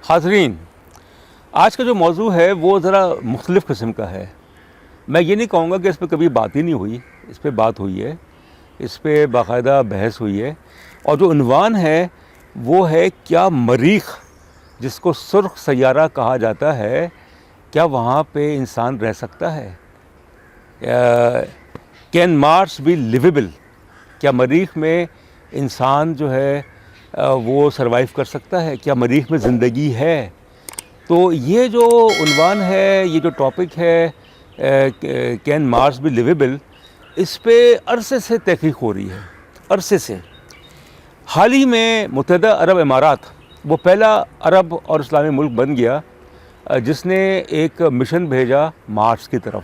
حاضرین، آج کا جو موضوع ہے وہ ذرا مختلف قسم کا ہے۔ میں یہ نہیں کہوں گا کہ اس پہ کبھی بات ہی نہیں ہوئی، اس پہ بات ہوئی ہے، اس پہ باقاعدہ بحث ہوئی ہے، اور جو عنوان ہے وہ ہے کیا مریخ، جس کو سرخ سیارہ کہا جاتا ہے، کیا وہاں پہ انسان رہ سکتا ہے؟ Can Mars be livable? کیا مریخ میں انسان جو ہے وہ سروائیو کر سکتا ہے؟ کیا مریخ میں زندگی ہے؟ تو یہ جو عنوان ہے، یہ جو ٹاپک ہے کین مارس بی لیویبل، اس پہ عرصے سے تحقیق ہو رہی ہے، عرصے سے۔ حال ہی میں متحدہ عرب امارات وہ پہلا عرب اور اسلامی ملک بن گیا جس نے ایک مشن بھیجا مارس کی طرف،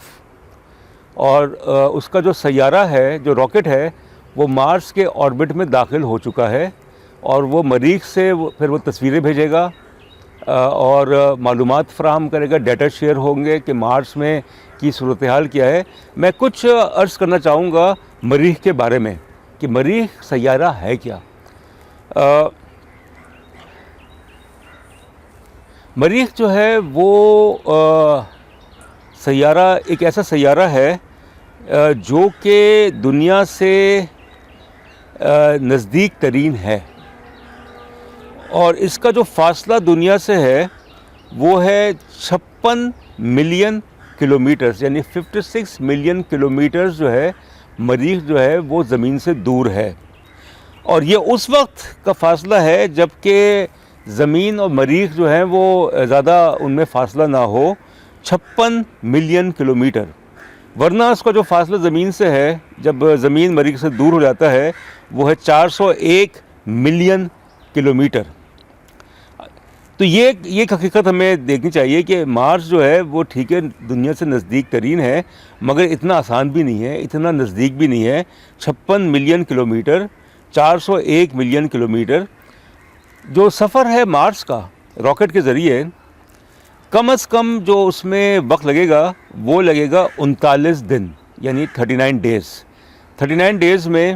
اور اس کا جو سیارہ ہے، جو راکٹ ہے، وہ مارس کے آربٹ میں داخل ہو چکا ہے، اور وہ مریخ سے پھر وہ تصویریں بھیجے گا اور معلومات فراہم کرے گا، ڈیٹا شیئر ہوں گے کہ مارس میں کی صورتحال کیا ہے۔ میں کچھ عرض کرنا چاہوں گا مریخ کے بارے میں کہ مریخ سیارہ ہے کیا۔ مریخ جو ہے وہ سیارہ ایک ایسا سیارہ ہے جو کہ دنیا سے نزدیک ترین ہے، اور اس کا جو فاصلہ دنیا سے ہے وہ ہے 56 ملین کلومیٹرز، یعنی 56 ملین کلومیٹرز جو ہے مریخ جو ہے وہ زمین سے دور ہے، اور یہ اس وقت کا فاصلہ ہے جب کہ زمین اور مریخ جو ہیں وہ زیادہ ان میں فاصلہ نہ ہو، 56 ملین کلومیٹر۔ ورنہ اس کا جو فاصلہ زمین سے ہے جب زمین مریخ سے دور ہو جاتا ہے وہ ہے 401 ملین کلومیٹر۔ تو یہ حقیقت ہمیں دیکھنی چاہیے کہ مارس جو ہے وہ ٹھیک ہے دنیا سے نزدیک ترین ہے، مگر اتنا آسان بھی نہیں ہے، اتنا نزدیک بھی نہیں ہے۔ 56 ملین کلومیٹر، 401 ملین کلومیٹر جو سفر ہے مارس کا راکٹ کے ذریعے، کم از کم جو اس میں وقت لگے گا وہ لگے گا 39 دن، یعنی 39 ڈیز۔ 39 ڈیز میں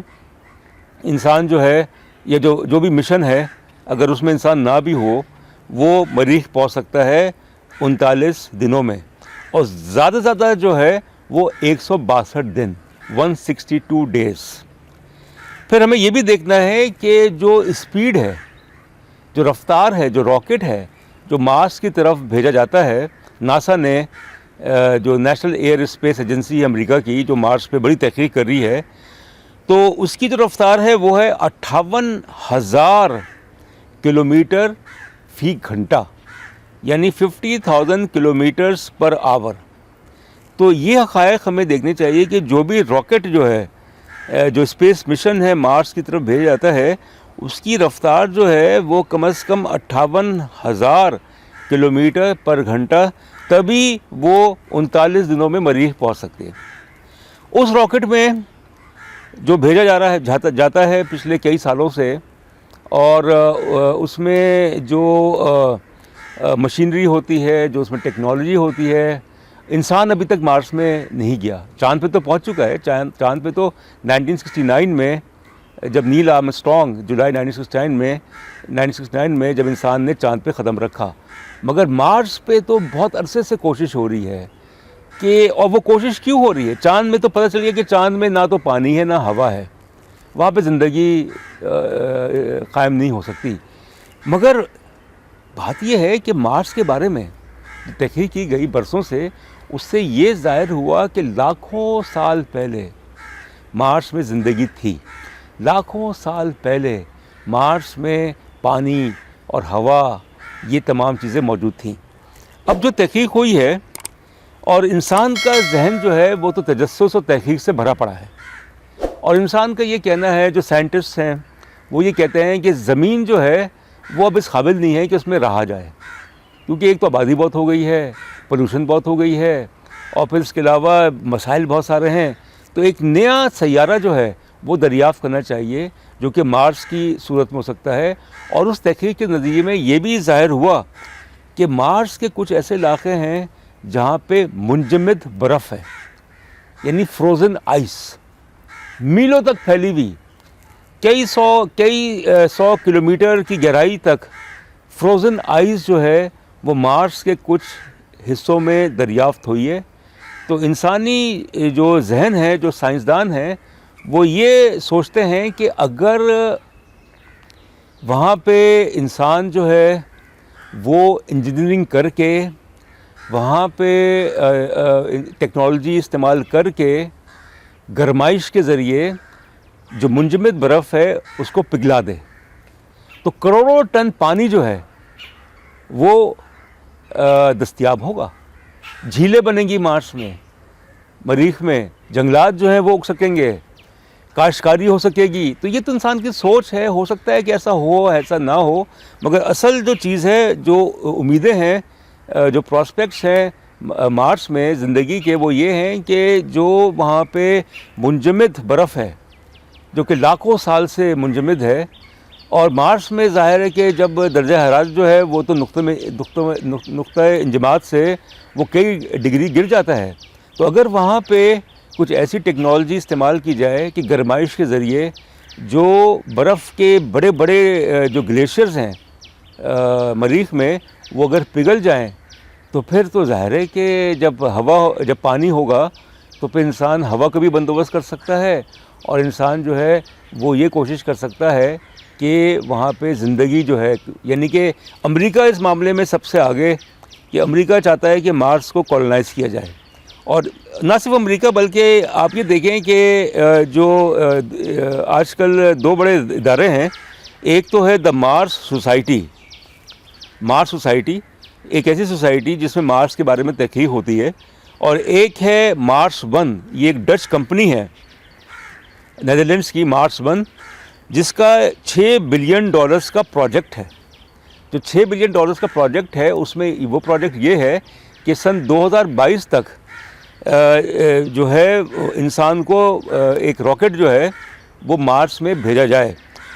انسان جو ہے، یا جو بھی مشن ہے، اگر اس میں انسان نہ بھی ہو وہ مریخ پہنچ سکتا ہے 39 دنوں میں، اور زیادہ زیادہ جو ہے وہ 162 دن، 162 ڈیز۔ پھر ہمیں یہ بھی دیکھنا ہے کہ جو اسپیڈ ہے، جو رفتار ہے، جو راکٹ ہے جو مارس کی طرف بھیجا جاتا ہے، ناسا نے جو نیشنل ایئر اسپیس ایجنسی ہے امریکہ کی، جو مارس پہ بڑی تحقیق کر رہی ہے، تو اس کی جو رفتار ہے وہ ہے 58,000 کلومیٹر فی گھنٹہ، یعنی 50,000 کلومیٹرز پر آور۔ تو یہ حقائق ہمیں دیکھنے چاہیے کہ جو بھی راکٹ جو ہے، جو اسپیس مشن ہے مارس کی طرف بھیجا جاتا ہے، اس کی رفتار جو ہے وہ کم از کم 58,000 کلومیٹر پر گھنٹہ، تبھی وہ 39 دنوں میں مریخ پہنچ سکتے ہیں۔ اس راکٹ میں جو بھیجا جاتا ہے پچھلے کئی سالوں سے، اور اس میں جو مشینری ہوتی ہے، جو اس میں ٹیکنالوجی ہوتی ہے، انسان ابھی تک مارس میں نہیں گیا۔ چاند پہ تو پہنچ چکا ہے، چاند پہ تو 1969 میں جب نیل آرمسٹرانگ، جولائی 1969 میں جب انسان نے چاند پہ قدم رکھا، مگر مارس پہ تو بہت عرصے سے کوشش ہو رہی ہے کہ، اور وہ کوشش کیوں ہو رہی ہے؟ چاند میں تو پتہ چل گیا کہ چاند میں نہ تو پانی ہے نہ ہوا ہے، وہاں پہ زندگی قائم نہیں ہو سکتی، مگر بات یہ ہے کہ مارس کے بارے میں تحقیق کی گئی برسوں سے، اس سے یہ ظاہر ہوا کہ لاکھوں سال پہلے مارس میں زندگی تھی، لاکھوں سال پہلے مارس میں پانی اور ہوا، یہ تمام چیزیں موجود تھیں۔ اب جو تحقیق ہوئی ہے، اور انسان کا ذہن جو ہے وہ تو تجسس و تحقیق سے بھرا پڑا ہے، اور انسان کا یہ کہنا ہے، جو سائنٹسٹ ہیں وہ یہ کہتے ہیں کہ زمین جو ہے وہ اب اس قابل نہیں ہے کہ اس میں رہا جائے، کیونکہ ایک تو آبادی بہت ہو گئی ہے، پولوشن بہت ہو گئی ہے، اور پھر اس کے علاوہ مسائل بہت سارے ہیں۔ تو ایک نیا سیارہ جو ہے وہ دریافت کرنا چاہیے جو کہ مارس کی صورت میں ہو سکتا ہے، اور اس تحقیق کے نتیجے میں یہ بھی ظاہر ہوا کہ مارس کے کچھ ایسے علاقے ہیں جہاں پہ منجمد برف ہے، یعنی فروزن آئس، میلوں تک پھیلی ہوئی، کئی سو کلومیٹر کی گہرائی تک فروزن آئس جو ہے وہ مارس کے کچھ حصوں میں دریافت ہوئی ہے. تو انسانی جو ذہن ہے, جو سائنسدان ہیں, وہ یہ سوچتے ہیں کہ اگر وہاں پہ انسان جو ہے وہ انجینئرنگ کر کے وہاں پہ ٹیکنالوجی استعمال کر کے گرمائش کے ذریعے جو منجمد برف ہے اس کو پگھلا دے, تو کروڑوں ٹن پانی جو ہے وہ دستیاب ہوگا. جھیلیں بنیں گی مارس میں, مریخ میں, جنگلات جو ہیں وہ اگ سکیں گے, کاشتکاری ہو سکے گی. تو یہ تو انسان کی سوچ ہے, ہو سکتا ہے کہ ایسا ہو ایسا نہ ہو, مگر اصل جو چیز ہے, جو امیدیں ہیں, جو پراسپیکٹس ہیں مارس میں زندگی کے, وہ یہ ہیں کہ جو وہاں پہ منجمد برف ہے جو کہ لاکھوں سال سے منجمد ہے, اور مارس میں ظاہر ہے کہ جب درجہ حرارت جو ہے وہ تو نقطہ انجماد سے وہ کئی ڈگری گر جاتا ہے. تو اگر وہاں پہ کچھ ایسی ٹیکنالوجی استعمال کی جائے کہ گرمائش کے ذریعے جو برف کے بڑے بڑے جو گلیشیئرز ہیں مریخ میں وہ اگر پگھل جائیں, تو پھر تو ظاہر ہے کہ جب پانی ہوگا تو پھر انسان ہوا کا بھی بندوبست کر سکتا ہے, اور انسان جو ہے وہ یہ کوشش کر سکتا ہے کہ وہاں پہ زندگی جو ہے, یعنی کہ امریکہ اس معاملے میں سب سے آگے, کہ امریکہ چاہتا ہے کہ مارس کو کولونائز کیا جائے. اور نہ صرف امریکہ بلکہ آپ یہ دیکھیں کہ جو آج کل دو بڑے ادارے ہیں, ایک تو ہے دا مارس سوسائٹی, ایک ایسی سوسائٹی جس میں مارس کے بارے میں تحقیق ہوتی ہے, اور ایک ہے مارس ون, یہ ایک ڈچ کمپنی ہے نیدرلینڈس کی, مارس ون, جس کا $6 بلین کا پروجیکٹ ہے. جو $6 بلین کا پروجیکٹ ہے اس میں وہ پروجیکٹ یہ ہے کہ سن 2022 تک جو ہے انسان کو ایک راکٹ جو ہے وہ مارس میں بھیجا جائے,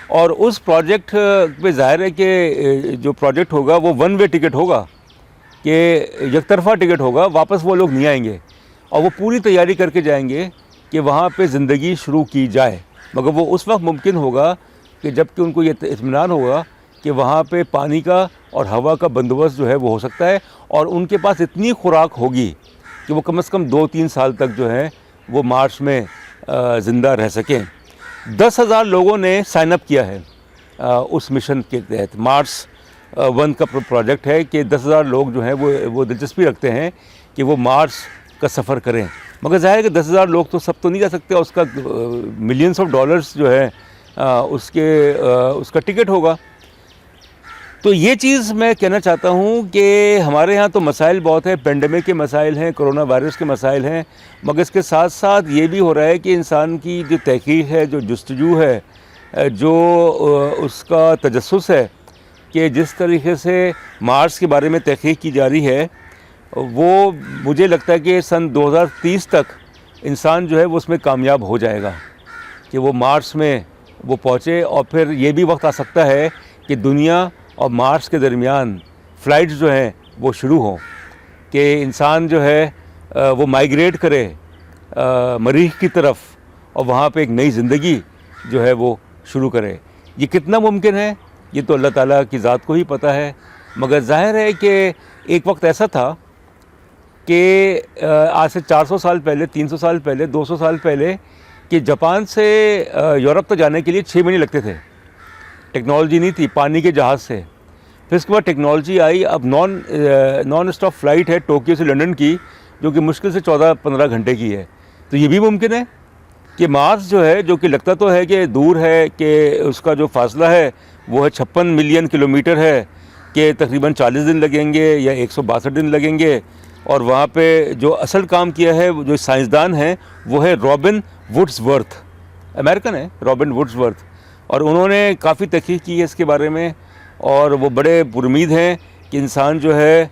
اور اس پروجیکٹ پہ ظاہر ہے کہ جو پروجیکٹ ہوگا وہ ون وے ٹکٹ ہوگا, کہ یک طرفہ ٹکٹ ہوگا, واپس وہ لوگ نہیں آئیں گے, اور وہ پوری تیاری کر کے جائیں گے کہ وہاں پہ زندگی شروع کی جائے. مگر وہ اس وقت ممکن ہوگا کہ جب کہ ان کو یہ اطمینان ہوگا کہ وہاں پہ پانی کا اور ہوا کا بندوبست جو ہے وہ ہو سکتا ہے, اور ان کے پاس اتنی خوراک ہوگی کہ وہ کم از کم 2-3 سال تک جو ہے وہ مارس میں زندہ رہ سکیں. 10,000 لوگوں نے سائن اپ کیا ہے اس مشن کے تحت. مارس ون کا پروجیکٹ ہے کہ 10,000 لوگ جو ہیں وہ دلچسپی رکھتے ہیں کہ وہ مارس کا سفر کریں. مگر ظاہر ہے کہ 10,000 لوگ تو سب تو نہیں جا سکتے, اس کا ملینس آف ڈالرز جو ہے اس کا ٹکٹ ہوگا. تو یہ چیز میں کہنا چاہتا ہوں کہ ہمارے ہاں تو مسائل بہت ہیں, پینڈیمک کے مسائل ہیں, کرونا وائرس کے مسائل ہیں, مگر اس کے ساتھ ساتھ یہ بھی ہو رہا ہے کہ انسان کی جو تحقیق ہے, جو جستجو ہے, جو اس کا تجسس ہے, کہ جس طریقے سے مارس کے بارے میں تحقیق کی جا رہی ہے, وہ مجھے لگتا ہے کہ سن 2030 تک انسان جو ہے وہ اس میں کامیاب ہو جائے گا کہ وہ مارس میں وہ پہنچے. اور پھر یہ بھی وقت آ سکتا ہے کہ دنیا اور مارس کے درمیان فلائٹس جو ہیں وہ شروع ہوں, کہ انسان جو ہے وہ مائیگریٹ کرے مریخ کی طرف, اور وہاں پہ ایک نئی زندگی جو ہے وہ شروع کرے. یہ کتنا ممکن ہے یہ تو اللہ تعالیٰ کی ذات کو ہی پتہ ہے, مگر ظاہر ہے کہ ایک وقت ایسا تھا کہ آج سے 400 سال پہلے, 300 سال پہلے, 200 سال پہلے, کہ جاپان سے یورپ تک جانے کے لیے 6 مہینے لگتے تھے. ٹیکنالوجی نہیں تھی, پانی کے جہاز سے. پھر اس کے بعد ٹیکنالوجی آئی, اب نان اسٹاپ فلائٹ ہے ٹوکیو سے لنڈن کی, جو کہ مشکل سے 14-15 گھنٹے کی ہے. تو یہ بھی ممکن ہے کہ مارس جو ہے, جو کہ لگتا تو ہے کہ دور ہے, کہ اس کا جو فاصلہ ہے وہ ہے 56 ملین کلومیٹر ہے, کہ تقریباً 40 دن لگیں گے یا 162 دن لگیں گے. اور وہاں پہ جو اصل کام کیا ہے جو سائنسدان ہیں وہ ہے رابن ووڈز ورتھ, امریکن ہے رابن ووڈز ورتھ, اور انہوں نے کافی تحقیق کی ہے اس کے بارے میں, اور وہ بڑے پرامید ہیں کہ انسان جو ہے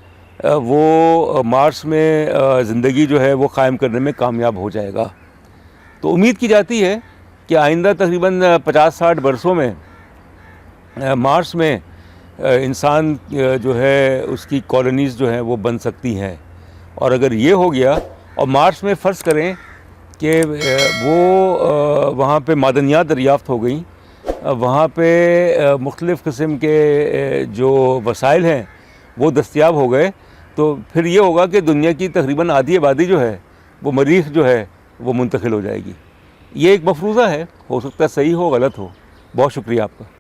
وہ مارس میں زندگی جو ہے وہ قائم کرنے میں کامیاب ہو جائے گا. تو امید کی جاتی ہے کہ آئندہ تقریباً 50-60 برسوں میں مارس میں انسان جو ہے اس کی کالونیز جو ہیں وہ بن سکتی ہیں. اور اگر یہ ہو گیا, اور مارس میں فرض کریں کہ وہ وہاں پہ معدنیات دریافت ہو گئیں, وہاں پہ مختلف قسم کے جو وسائل ہیں وہ دستیاب ہو گئے تو پھر یہ ہوگا کہ دنیا کی تقریباً آدھی آبادی جو ہے وہ مریخ جو ہے وہ منتقل ہو جائے گی. یہ ایک مفروضہ ہے، ہو سکتا ہے صحیح ہو غلط ہو. بہت شکریہ آپ کا.